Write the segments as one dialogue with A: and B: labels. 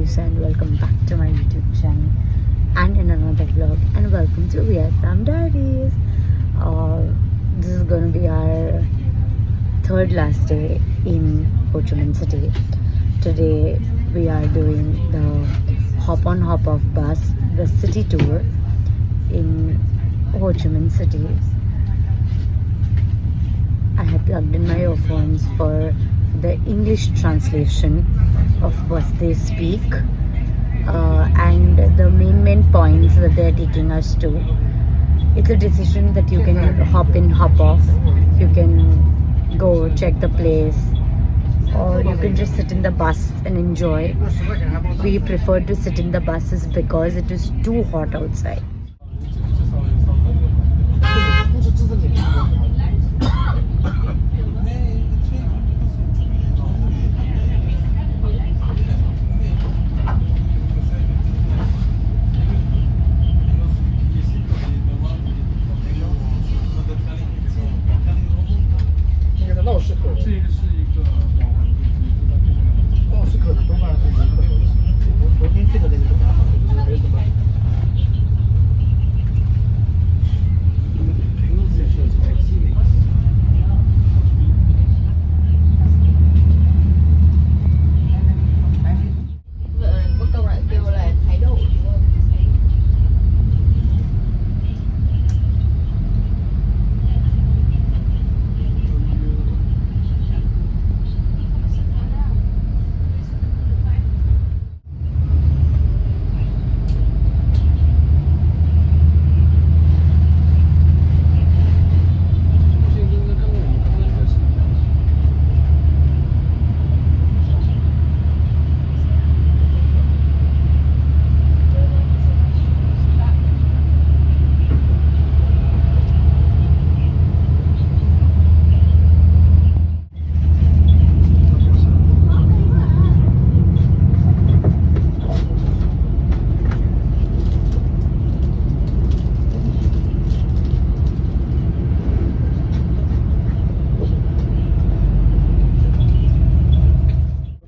A: guys, and welcome back to my YouTube channel and in another vlog, and welcome to Vietnam Diaries. This is gonna be our third last day in Ho Chi Minh City. Today we are doing the hop on hop off bus, the city tour in Ho Chi Minh City. I had plugged in my earphones for the English translation of what they speak and the main points that they're taking us to. It's a decision that you can hop in, hop off. You can go check the place, or you can just sit in the bus and enjoy. We prefer to sit in the buses because it is too hot outside.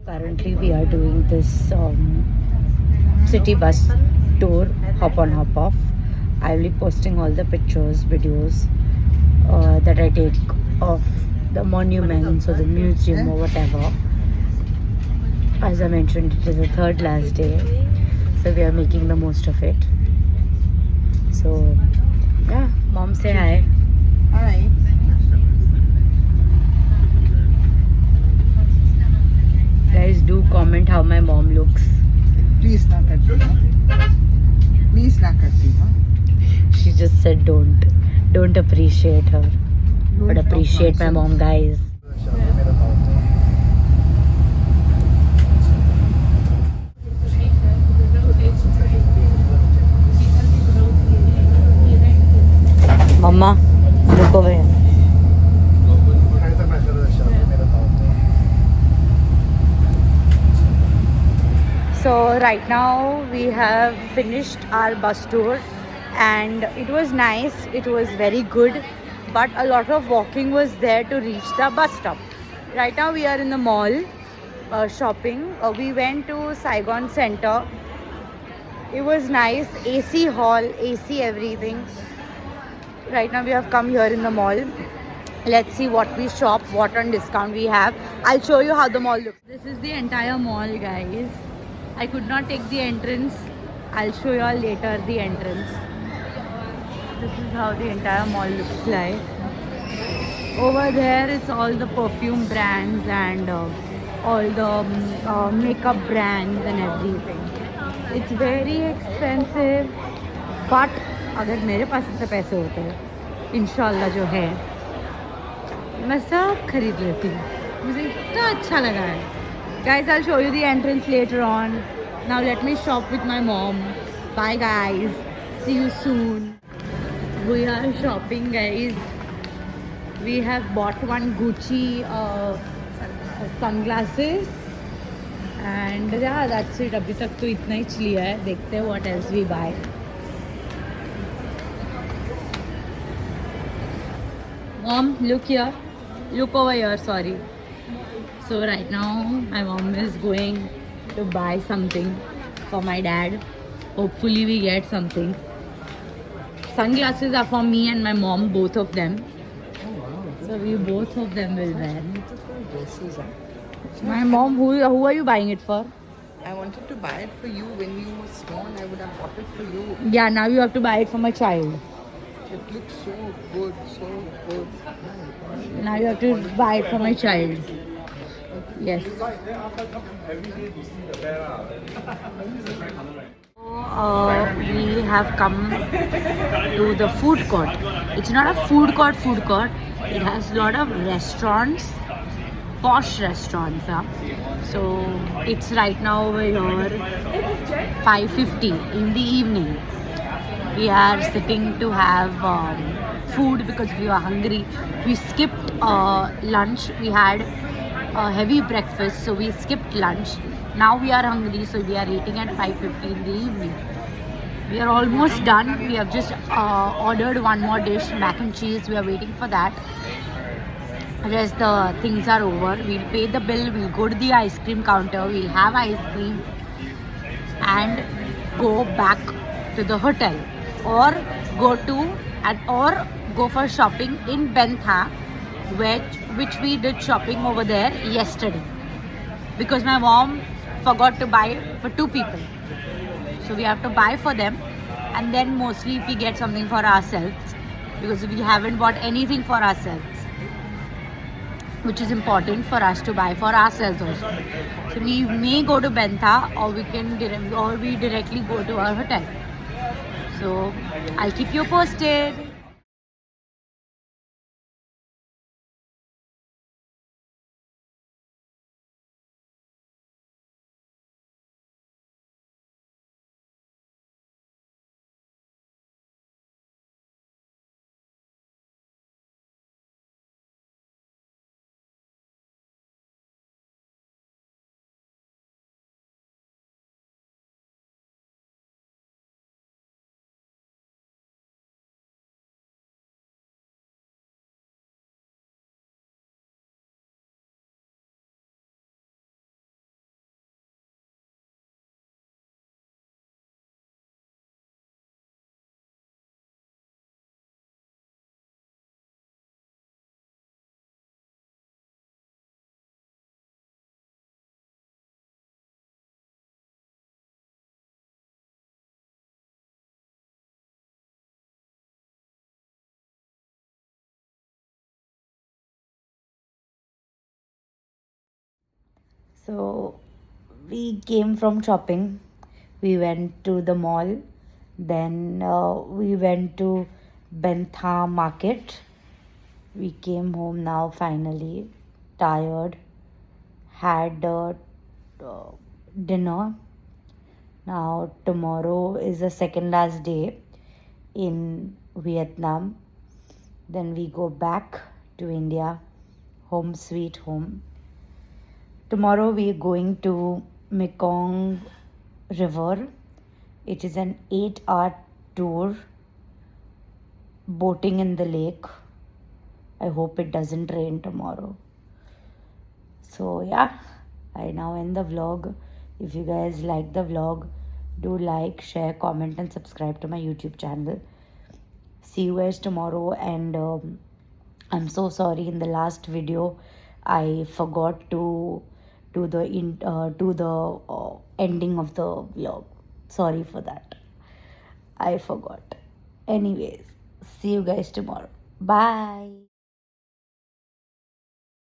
A: Currently we are doing this city bus tour, hop on hop off. I will be posting all the pictures, videos that I take of the monuments or the museum or whatever. As I mentioned, it is the third last day, so we are making the most of it. So yeah, mom, say hi.
B: Alright.
A: Guys, do comment how my mom looks.
B: Please ना करती हो. Please ना करती हो.
A: She just said don't appreciate her, but appreciate my mom, guys. Mama, look over here. So right now we have finished our bus tour and it was nice, it was very good, but a lot of walking was there to reach the bus stop. Right now we are in the mall shopping. We went to Saigon Center. It was nice, AC hall, AC everything. Right now we have come here in the mall. Let's see what we shop, what on discount we have. I'll show you how the mall looks. This is the entire mall, guys. I could not take the entrance. I'll show you all later the entrance. This is how the entire mall looks like. Over there it's all the perfume brands and all the makeup brands and everything. It's very expensive, but अगर मेरे पास इतने पैसे होते हैं, इंशाल्लाह जो है, मैं सब खरीद लेती हूँ. मुझे इतना अच्छा लगा है. Guys, I'll show you the entrance later on. Now let me shop with my mom. Bye guys. See you soon. We are shopping, guys. We have bought one Gucci sunglasses. And yeah, that's it. अभी तक तो इतना ही लिया है. देखते हैं what else we buy. Mom, look here. Look over here, sorry. So right now my mom is going to buy something for my dad. Hopefully we get something. Sunglasses are for me and my mom, both of them.
B: Oh wow.
A: So we both of them will wear.
B: Beautiful dresses, huh?
A: My mom, who are you buying it for?
B: I wanted to buy it for you when you were small. I would have bought it for you.
A: Yeah, now you have to buy it for my child.
B: It looks so good, so good.
A: Now you have to buy it for my child. Yes. We have come to the food court. It's not a food court. It has a lot of restaurants, posh restaurants. Huh? So it's right now over here 5:50 in the evening. We are sitting to have food because we were hungry. We skipped lunch. We had a heavy breakfast, so we skipped lunch. Now we are hungry, so we are eating at 5:50 in the evening. We are almost done. We have just ordered one more dish, mac and cheese. We are waiting for that. Rest the things are over. We'll pay the bill. We'll go to the ice cream counter. We'll have ice cream and go back to the hotel, or go for shopping in Bentha, which we did shopping over there yesterday because my mom forgot to buy for 2 people. So we have to buy for them, and then mostly if we get something for ourselves, because we haven't bought anything for ourselves, which is important for us to buy for ourselves also. So we may go to Bentha, or we directly go to our hotel. So I'll keep you posted. So we came from shopping. We went to the mall. Then we went to Bentha market. We came home now finally, tired. Had dinner. Now tomorrow is the second last day in Vietnam. Then we go back to India, home sweet home. Tomorrow we are going to Mekong River. It is an 8-hour tour, boating in the lake. I hope it doesn't rain tomorrow. So yeah, I now end the vlog. If you guys like the vlog, do like, share, comment and subscribe to my YouTube channel. See you guys tomorrow. And I'm so sorry, in the last video I forgot to do the ending of the vlog. Sorry for that, I forgot. Anyways, see you guys tomorrow. Bye.